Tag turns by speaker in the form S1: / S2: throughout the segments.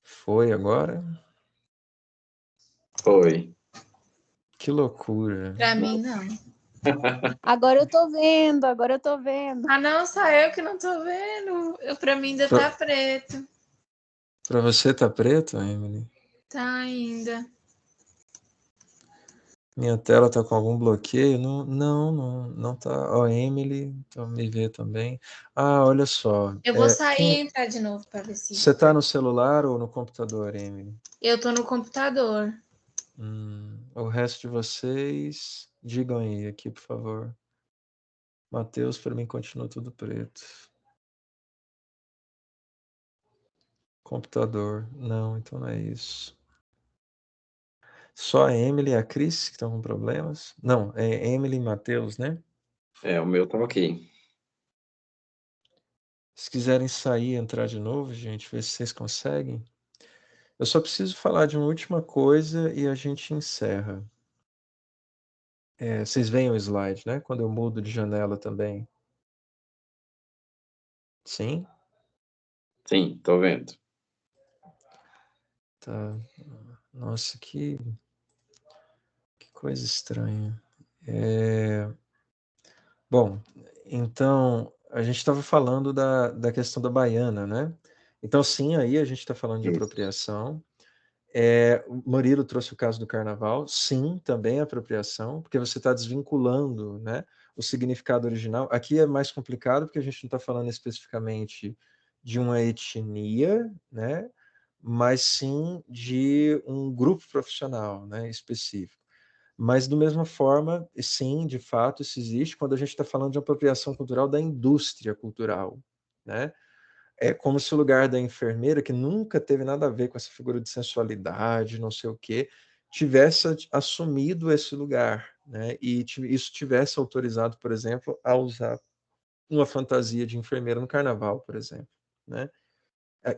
S1: Foi agora?
S2: Foi.
S1: Que loucura.
S3: Pra mim, não.
S4: Agora eu tô vendo, agora eu tô vendo.
S3: Ah, não, só eu que não tô vendo. Pra mim ainda tá preto.
S1: Pra você tá preto, Emily?
S3: Tá ainda.
S1: Minha tela tá com algum bloqueio? Não tá. Ó, Emily, então me vê também. Ah, olha só.
S3: Eu vou sair e entrar de novo pra ver se.
S1: Você tá no celular ou no computador, Emily?
S3: Eu tô no computador.
S1: O resto de vocês, digam aí aqui, por favor. Matheus, para mim, continua tudo preto. Computador. Não, então não é isso. Só a Emily e a Cris que estão com problemas? Não, é Emily e Matheus, né?
S2: O meu tá ok.
S1: Se quiserem sair e entrar de novo, gente, ver se vocês conseguem. Eu só preciso falar de uma última coisa e a gente encerra. Vocês veem o slide, né? Quando eu mudo de janela também. Sim?
S2: Sim, tô vendo.
S1: Tá. Nossa, que coisa estranha. Bom, então, a gente estava falando da questão da baiana, né? Então, sim, aí a gente está falando de
S2: Isso.
S1: apropriação. O Murilo trouxe o caso do carnaval. Sim, também é apropriação, porque você está desvinculando, né, o significado original. Aqui é mais complicado, porque a gente não está falando especificamente de uma etnia, né, mas sim de um grupo profissional, né, específico. Mas, da mesma forma, sim, de fato, isso existe quando a gente está falando de apropriação cultural da indústria cultural, né? É como se o lugar da enfermeira, que nunca teve nada a ver com essa figura de sensualidade, não sei o quê, tivesse assumido esse lugar, né? E isso tivesse autorizado, por exemplo, a usar uma fantasia de enfermeira no carnaval, por exemplo, né?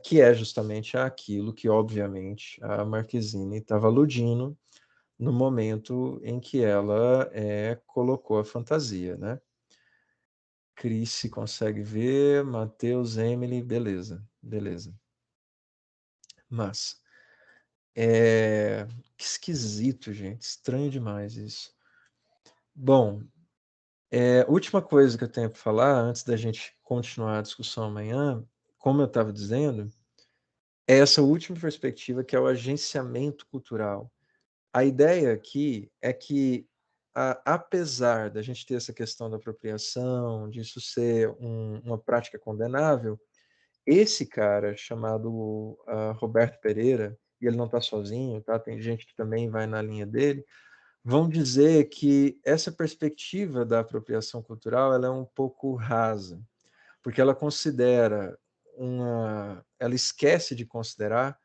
S1: Que é justamente aquilo que, obviamente, a Marquezine estava aludindo no momento em que ela colocou a fantasia, né? Cris, se consegue ver, Matheus, Emily, beleza. Mas, que esquisito, gente, estranho demais isso. Bom, última coisa que eu tenho para falar, antes da gente continuar a discussão amanhã, como eu estava dizendo, é essa última perspectiva que é o agenciamento cultural. A ideia aqui é que, apesar da gente ter essa questão da apropriação, disso ser uma prática condenável, esse cara chamado Roberto Pereira, e ele não está sozinho, tá? Tem gente que também vai na linha dele, vão dizer que essa perspectiva da apropriação cultural ela é um pouco rasa, porque ela esquece de considerar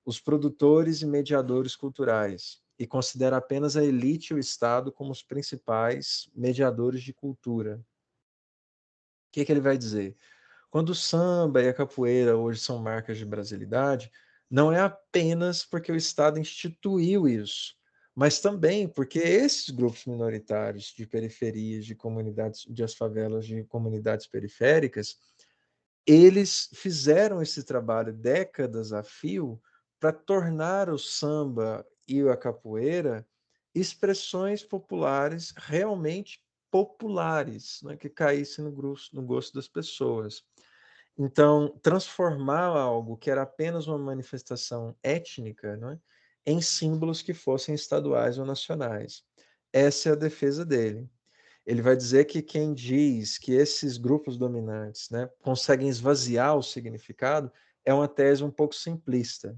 S1: os produtores e mediadores culturais e considera apenas a elite e o Estado como os principais mediadores de cultura. O que ele vai dizer? Quando o samba e a capoeira hoje são marcas de brasilidade, não é apenas porque o Estado instituiu isso, mas também porque esses grupos minoritários de periferias, de comunidades, de as favelas, de comunidades periféricas, eles fizeram esse trabalho décadas a fio para tornar o samba e a capoeira expressões populares realmente populares, né, que caíssem no gosto das pessoas. Então, transformar algo que era apenas uma manifestação étnica, né, em símbolos que fossem estaduais ou nacionais. Essa é a defesa dele. Ele vai dizer que quem diz que esses grupos dominantes, né, conseguem esvaziar o significado é uma tese um pouco simplista,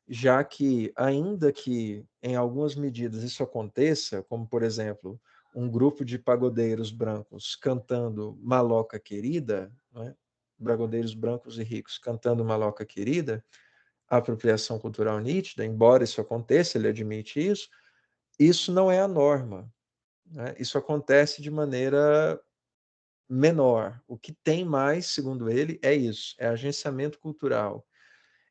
S1: já que, ainda que em algumas medidas isso aconteça, como, por exemplo, um grupo de pagodeiros brancos cantando Maloca Querida, né, pagodeiros brancos e ricos cantando Maloca Querida, a apropriação cultural nítida, embora isso aconteça, ele admite isso não é a norma, né? Isso acontece de maneira menor. O que tem mais, segundo ele, é isso, é agenciamento cultural.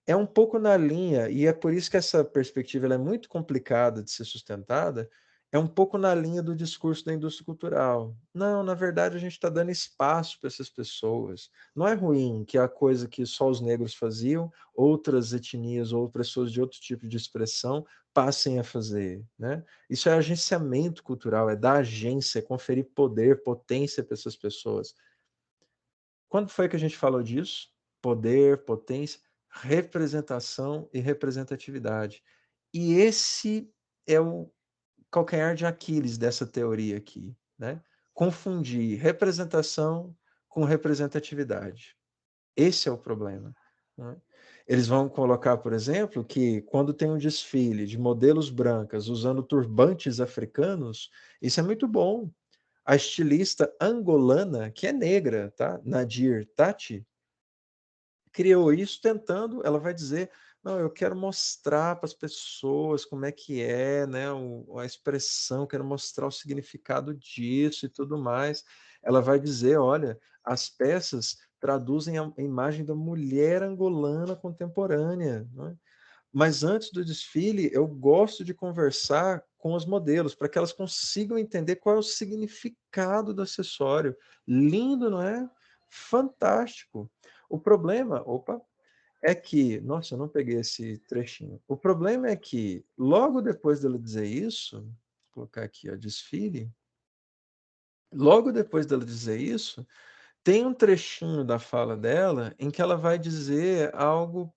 S1: É um pouco na linha, e é por isso que essa perspectiva ela é muito complicada de ser sustentada, é um pouco na linha do discurso da indústria cultural. Não, na verdade, a gente está dando espaço para essas pessoas. Não é ruim que a coisa que só os negros faziam, outras etnias ou pessoas de outro tipo de expressão passem a fazer, né? Isso é agenciamento cultural, é dar agência, é conferir poder, potência para essas pessoas. Quando foi que a gente falou disso? Poder, potência, representação e representatividade. E esse é o calcanhar de Aquiles dessa teoria aqui, né? Confundir representação com representatividade. Esse é o problema, né? Eles vão colocar, por exemplo, que quando tem um desfile de modelos brancas usando turbantes africanos, isso é muito bom. A estilista angolana, que é negra, tá? Nadir Tati, criou isso tentando, ela vai dizer, não, eu quero mostrar para as pessoas como é que é, né, a expressão, quero mostrar o significado disso e tudo mais. Ela vai dizer, olha, as peças traduzem a imagem da mulher angolana contemporânea, né? Mas antes do desfile, eu gosto de conversar com os modelos para que elas consigam entender qual é o significado do acessório. Lindo, não é? Fantástico. O problema, opa, é que, nossa, eu não peguei esse trechinho. O problema é que logo depois dela dizer isso, vou colocar aqui, ó, desfile. Logo depois dela dizer isso, tem um trechinho da fala dela em que ela vai dizer algo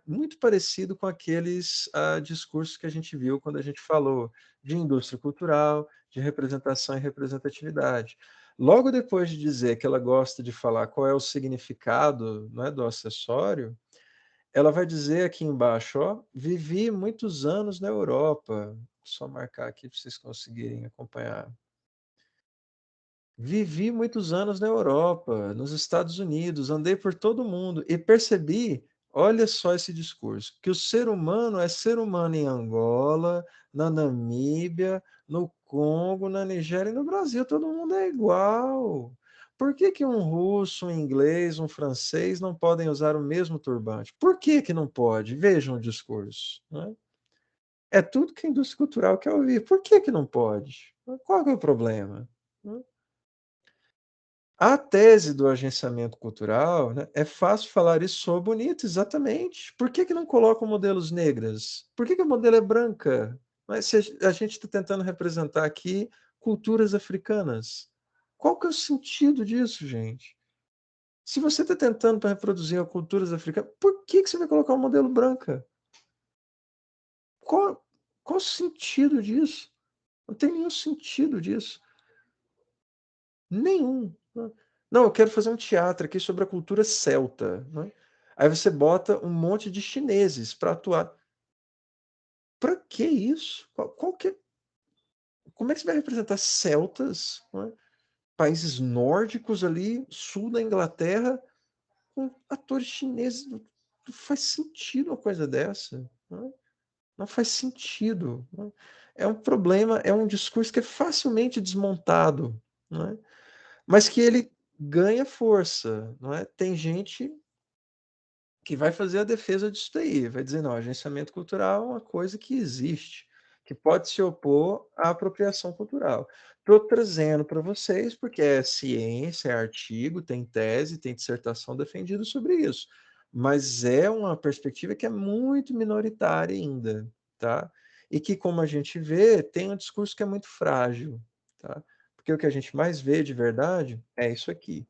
S1: muito parecido com aqueles discursos que a gente viu quando a gente falou de indústria cultural, de representação e representatividade. Logo depois de dizer que ela gosta de falar qual é o significado, né, do acessório, ela vai dizer aqui embaixo, ó, vivi muitos anos na Europa. Vou só marcar aqui para vocês conseguirem acompanhar. Vivi muitos anos na Europa, nos Estados Unidos, andei por todo mundo e percebi, olha só esse discurso, que o ser humano é ser humano em Angola, na Namíbia, no Congo, na Nigéria e no Brasil, todo mundo é igual. Por que que um russo, um inglês, um francês não podem usar o mesmo turbante? Por que que não pode? Vejam o discurso, né? É tudo que a indústria cultural quer ouvir. Por que que não pode? Qual que é o problema? A tese do agenciamento cultural, né, é fácil falar isso, soa bonito, exatamente. Por que que não colocam modelos negras? Por que que o modelo é branca? Mas se a gente está tentando representar aqui culturas africanas. Qual que é o sentido disso, gente? Se você está tentando para reproduzir as culturas africanas, por que que você vai colocar um modelo branca? Qual o sentido disso? Não tem nenhum sentido disso. Nenhum. Né? Não, eu quero fazer um teatro aqui sobre a cultura celta. Né? Aí você bota um monte de chineses para atuar. Para que isso? Como é que você vai representar celtas, né? Países nórdicos ali, sul da Inglaterra, com atores chineses? Não faz sentido uma coisa dessa. Né? Não faz sentido. Né? É um problema, é um discurso que é facilmente desmontado. Né? Mas que ele ganha força, não é? Tem gente que vai fazer a defesa disso daí, vai dizer, não, agenciamento cultural é uma coisa que existe, que pode se opor à apropriação cultural. Estou trazendo para vocês, porque é ciência, é artigo, tem tese, tem dissertação defendida sobre isso, mas é uma perspectiva que é muito minoritária ainda, tá? E que, como a gente vê, tem um discurso que é muito frágil, tá? Porque o que a gente mais vê de verdade é isso aqui,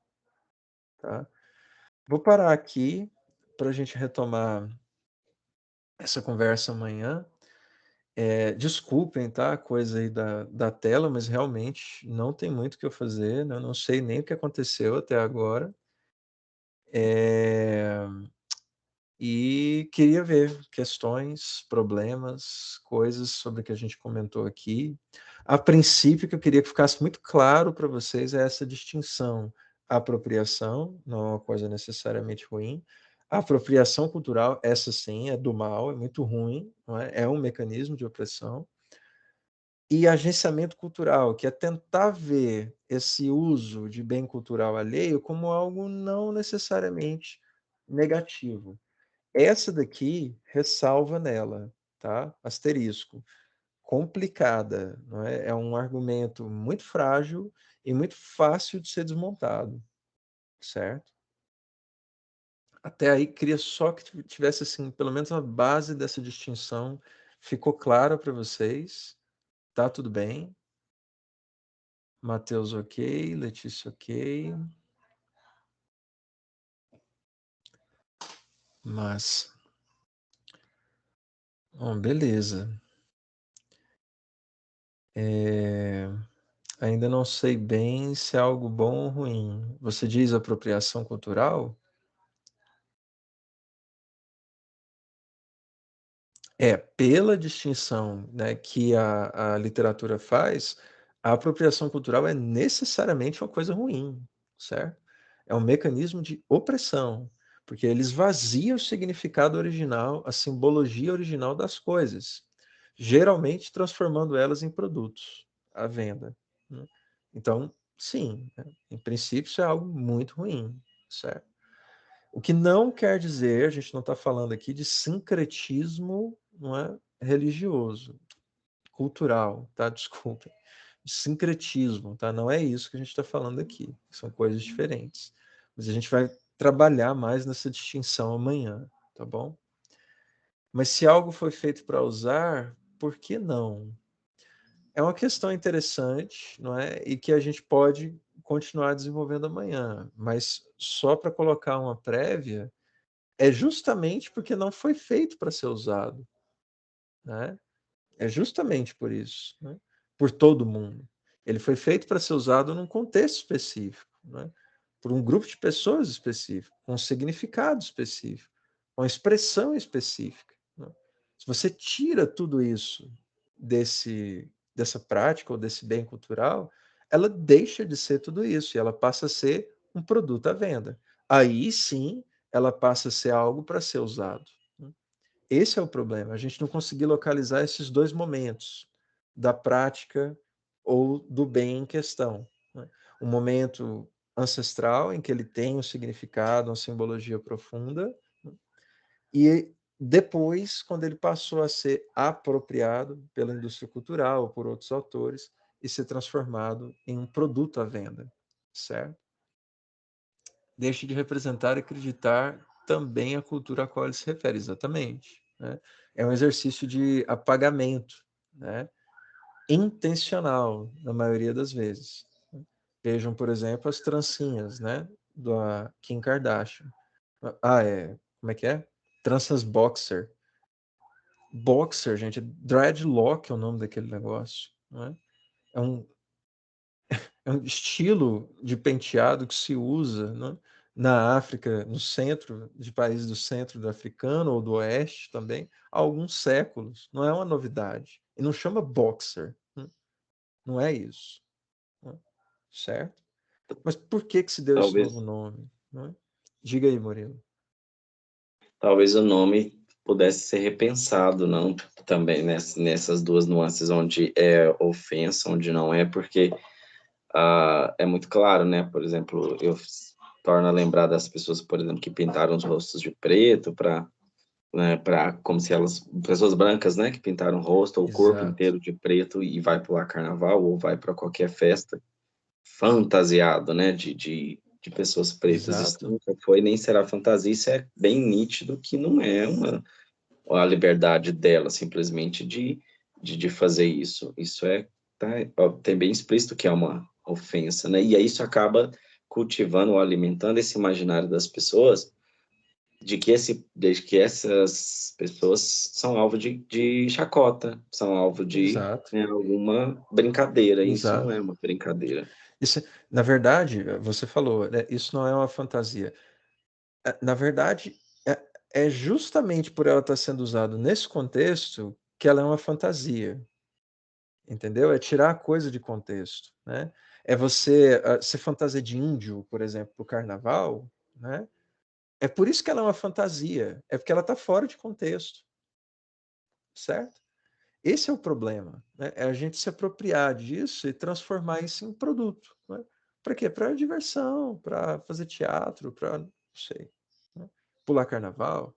S1: tá? Vou parar aqui para a gente retomar essa conversa amanhã. Desculpem, tá? A coisa aí da tela, mas realmente não tem muito o que eu fazer, né? Eu não sei nem o que aconteceu até agora. É, E queria ver questões, problemas, coisas sobre o que a gente comentou aqui. A princípio, que eu queria que ficasse muito claro para vocês é essa distinção. A apropriação não é uma coisa necessariamente ruim. A apropriação cultural, essa sim, é do mal, é muito ruim, não é? É um mecanismo de opressão. E agenciamento cultural, que é tentar ver esse uso de bem cultural alheio como algo não necessariamente negativo. Essa daqui ressalva nela, tá? Asterisco. complicada, não é? É um argumento muito frágil e muito fácil de ser desmontado, certo? Até aí, queria só que tivesse, assim, pelo menos a base dessa distinção ficou clara para vocês. Tá tudo bem? Matheus, ok. Letícia, ok. Mas, bom, beleza. Ainda não sei bem se é algo bom ou ruim. Você diz apropriação cultural? Pela distinção, né, que a literatura faz, a apropriação cultural é necessariamente uma coisa ruim, certo? É um mecanismo de opressão, porque ele esvazia o significado original, a simbologia original das coisas, geralmente transformando elas em produtos à venda, né? Então, sim, né, em princípio isso é algo muito ruim, certo? O que não quer dizer, a gente não está falando aqui de sincretismo, não é, religioso, cultural, tá? Desculpem. Sincretismo, tá? Não é isso que a gente está falando aqui. São coisas diferentes. Mas a gente vai trabalhar mais nessa distinção amanhã, tá bom? Mas se algo foi feito para usar, por que não? É uma questão interessante, não é? E que a gente pode continuar desenvolvendo amanhã. Mas só para colocar uma prévia, é justamente porque não foi feito para ser usado, né? É justamente por isso, né? Por todo mundo. Ele foi feito para ser usado num contexto específico, né? Por um grupo de pessoas específico, com um significado específico, com uma expressão específica, né? Se você tira tudo isso dessa prática ou desse bem cultural, ela deixa de ser tudo isso e ela passa a ser um produto à venda. Aí sim, ela passa a ser algo para ser usado, né? Esse é o problema, a gente não conseguir localizar esses dois momentos da prática ou do bem em questão, né? Um momento ancestral, em que ele tem um significado, uma simbologia profunda, né? E depois, quando ele passou a ser apropriado pela indústria cultural ou por outros autores e ser transformado em um produto à venda, certo? Deixe de representar e acreditar também a cultura a qual ele se refere, exatamente, né? É um exercício de apagamento, né? Intencional, na maioria das vezes. Vejam, por exemplo, as trancinhas, né? Da Kim Kardashian. Como é que é? Tranças boxer. Boxer, gente, dreadlock é o nome daquele negócio, né? É um, é um estilo de penteado que se usa, né, na África, no centro, de países do centro do africano ou do oeste também, há alguns séculos. Não é uma novidade. E não chama boxer, né? Não é isso, né? Certo? Mas por que que se deu esse novo
S2: Talvez,
S1: nome, né? Diga aí, Murilo.
S2: talvez o nome pudesse ser repensado, não também nessas duas nuances, onde é ofensa, onde não é, porque é muito claro, né? Por exemplo, eu torno a lembrar das pessoas, por exemplo, que pintaram os rostos de preto para, né, para como se elas, pessoas brancas, né, que pintaram o rosto ou o corpo
S1: Exato,
S2: inteiro de preto e vai pular carnaval ou vai para qualquer festa fantasiado, né, de pessoas pretas. Isso
S1: exato,
S2: nunca foi nem será fantasia, isso é bem nítido que não é a liberdade dela simplesmente de fazer isso. Isso tá, tem bem explícito que é uma ofensa, né? E aí isso acaba cultivando ou alimentando esse imaginário das pessoas de que essas pessoas são alvo de chacota, são alvo de,
S1: exato,
S2: né, alguma brincadeira, e isso não
S1: exato.
S2: é uma brincadeira.
S1: Isso, na verdade, você falou, né, isso não é uma fantasia. Na verdade, é justamente por ela estar sendo usada nesse contexto que ela é uma fantasia, entendeu? É tirar a coisa de contexto, né? É você ser fantasia de índio, por exemplo, para o carnaval, né? É por isso que ela é uma fantasia, é porque ela está fora de contexto, certo? Esse é o problema, né? É a gente se apropriar disso e transformar isso em produto, né? Para quê? Para diversão, para fazer teatro, para, não sei, né? Pular carnaval.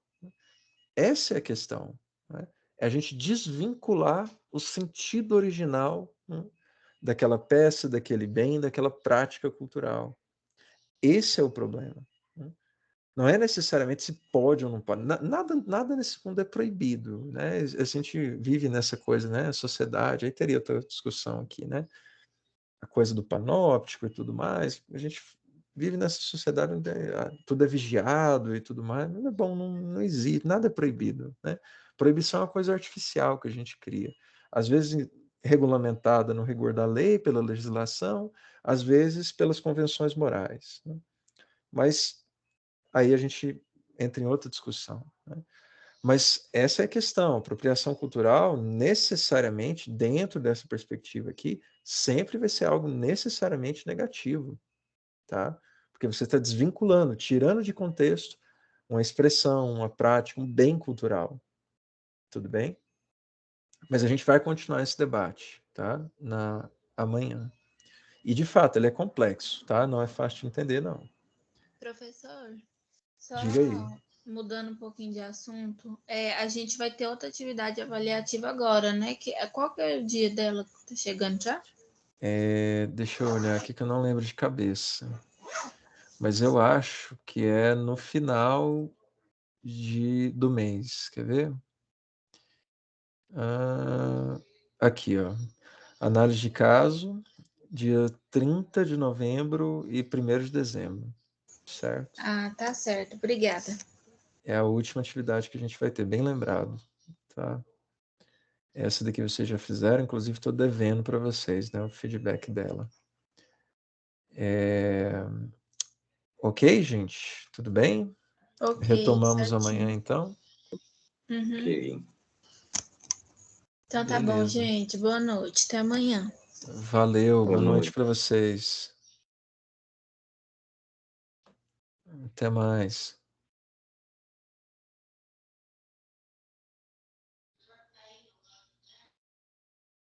S1: Essa é a questão, né? É a gente desvincular o sentido original, né, daquela peça, daquele bem, daquela prática cultural. Esse é o problema, né? Não é necessariamente se pode ou não pode. Nada nesse mundo é proibido, né? A gente vive nessa coisa, né? A sociedade, aí teria outra discussão aqui, né? A coisa do panóptico e tudo mais. A gente vive nessa sociedade onde tudo é vigiado e tudo mais. Não é bom, não existe, nada é proibido, né? Proibição é uma coisa artificial que a gente cria. Às vezes regulamentada no rigor da lei, pela legislação, às vezes pelas convenções morais, né? Mas aí a gente entra em outra discussão, né? Mas essa é a questão. Apropriação cultural, necessariamente, dentro dessa perspectiva aqui, sempre vai ser algo necessariamente negativo, tá? Porque você está desvinculando, tirando de contexto uma expressão, uma prática, um bem cultural. Tudo bem? Mas a gente vai continuar esse debate, tá? Amanhã. E, de fato, ele é complexo, tá? Não é fácil de entender, não.
S3: Professor, só
S1: Diga aí.
S3: mudando um pouquinho de assunto, a gente vai ter outra atividade avaliativa agora, né? Qual que é o dia dela que tá chegando já?
S1: Deixa eu olhar aqui que eu não lembro de cabeça. Mas eu acho que é no final do mês. Quer ver? Aqui, ó. Análise de caso, dia 30 de novembro e 1º de dezembro. Certo?
S3: Ah, tá certo. Obrigada.
S1: É a última atividade que a gente vai ter, bem lembrado. Tá? Essa daqui vocês já fizeram, inclusive estou devendo para vocês, né, o feedback dela. Ok, gente? Tudo bem?
S3: Ok,
S1: Retomamos amanhã,
S3: certinho.
S1: então?
S3: Uhum.
S2: Ok.
S3: Então tá bom,
S1: Beleza.
S3: gente. Boa noite. Até amanhã.
S1: Valeu,
S2: Boa
S1: boa noite
S2: noite.
S1: para vocês. Até mais.